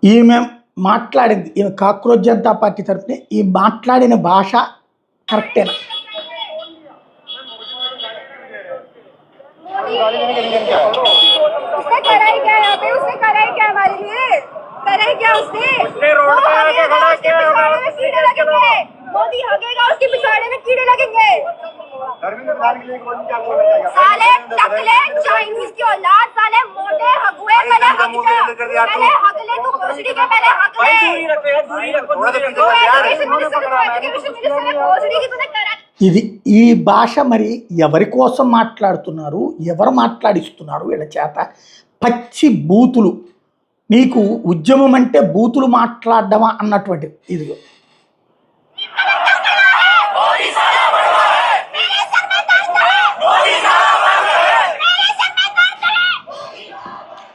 ఈమె మాట్లాడింది, ఈమె కాక్రోచ్ జనతా పార్టీ తరఫున ఈ మాట్లాడిన భాష కరెక్టేనా? मोदी हगेगा उसके पिछवाड़े में कीड़े लगेंगे। साले टकले चाइनीज की औलाद, साले मोटे हगुए, पहले हगले तू भोसड़ी के, पहले हगले भोसड़ी की तूने करा। ఇది ఈ భాష మరి ఎవరి కోసం మాట్లాడుతున్నారు, ఎవరు మాట్లాడిస్తున్నారు వీళ్ళ చేత? పచ్చి బూతులు. నీకు ఉద్యమం అంటే బూతులు మాట్లాడడమా అన్నటువంటిది. ఇదిగో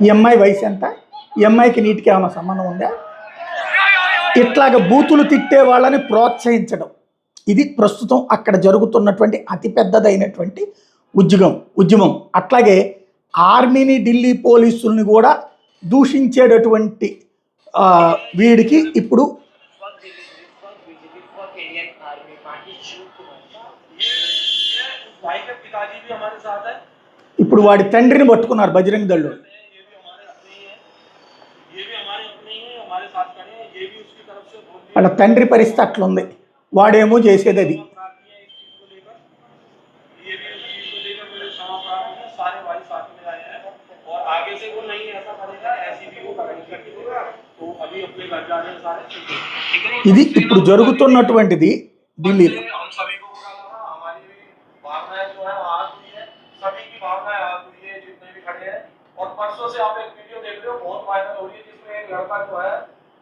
ఈ అమ్మాయి వయసు ఎంత? ఈ అమ్మాయికి నీటికి ఏమైనా సంబంధం ఉందా? ఇట్లాగ బూతులు తిట్టే వాళ్ళని ప్రోత్సహించడం, ఇది ప్రస్తుతం అక్కడ జరుగుతున్నటువంటి అతిపెద్దదైనటువంటి ఉద్యమం. అట్లాగే ఆర్మీని, ఢిల్లీ పోలీసుల్ని కూడా దూషించేటటువంటి వీడికి ఇప్పుడు వాడి తండ్రిని పట్టుకున్నారు బజరంగ దళ్ళు. వాళ్ళ తండ్రి పరిస్థితి అట్లుంది, వాడేమో చేసేది అది. ఇది ఇప్పుడు జరుగుతున్నటువంటిది ఢిల్లీలో.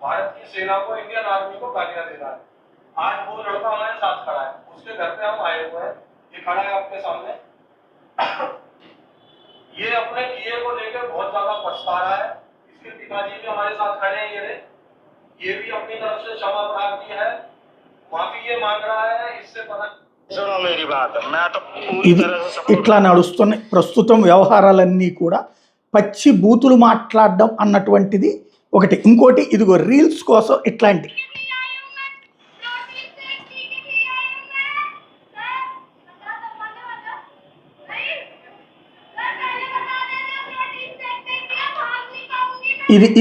भारत की सेना को, इंडियन आर्मी को गालियां दे रहा है। आज वो लड़का हमारे साथ खड़ा है, उसके घर पे हम आए हुए हैं, ये खड़ा है आपके सामने। ये अपने किए को लेकर बहुत ज्यादा पछता रहा है। इसके पिताजी भी हमारे साथ खड़े हैं, ये भी अपनी तरफ से क्षमा प्रार्थी है, माफी ये मांग रहा है। इससे पता सुनो मेरी बात, मैं तो पूरी तरह से ఇట్లా నడుస్తున్న ప్రస్తుతం వ్యవహారాలన్నీ కూడా పచ్చి బూతులు మాట్లాడడం అన్నటువంటిది ఒకటి. ఇంకోటి ఇదిగో రీల్స్ కోసం ఇట్లాంటి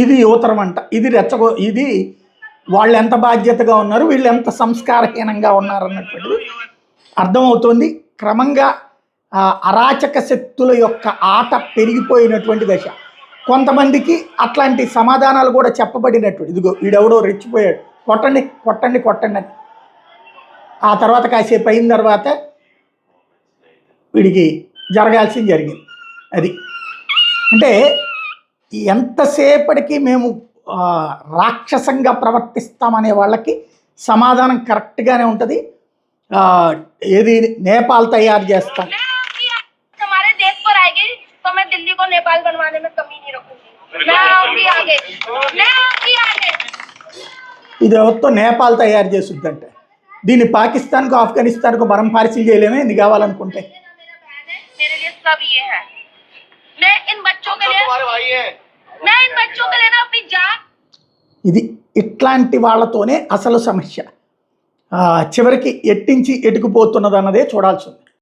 ఇది యువతరం అంట. ఇది ఇది వాళ్ళు ఎంత బాధ్యతగా ఉన్నారు, వీళ్ళు ఎంత సంస్కారహీనంగా ఉన్నారు అన్నటువంటిది అర్థమవుతుంది. క్రమంగా అరాచక శక్తుల యొక్క ఆట పెరిగిపోయినటువంటి దశ. కొంతమందికి అట్లాంటి సమాధానాలు కూడా చెప్పబడినట్టు. ఇదిగో వీడెవడో రెచ్చిపోయాడు, కొట్టండి కొట్టండి కొట్టండి అని. ఆ తర్వాత కాసేపు అయిన తర్వాత వీడికి జరగాల్సింది జరిగింది. అది అంటే ఎంతసేపటికి మేము రాక్షసంగా ప్రవర్తిస్తామనే వాళ్ళకి సమాధానం కరెక్ట్గానే ఉంటుంది. ఏది నేపాల్ తయారు చేస్తాం, ఇది ఎవరితో నేపాల్ తయారు చేస్తుందంటే దీన్ని పాకిస్తాన్కు, ఆఫ్ఘనిస్తాన్కు మనం పార్సిల్ చేయలేమే ఇది కావాలనుకుంటే. ఇది ఇట్లాంటి వాళ్ళతోనే అసలు సమస్య చివరికి ఎట్టించి ఎటుకుపోతున్నది అన్నదే చూడాల్సి ఉంది.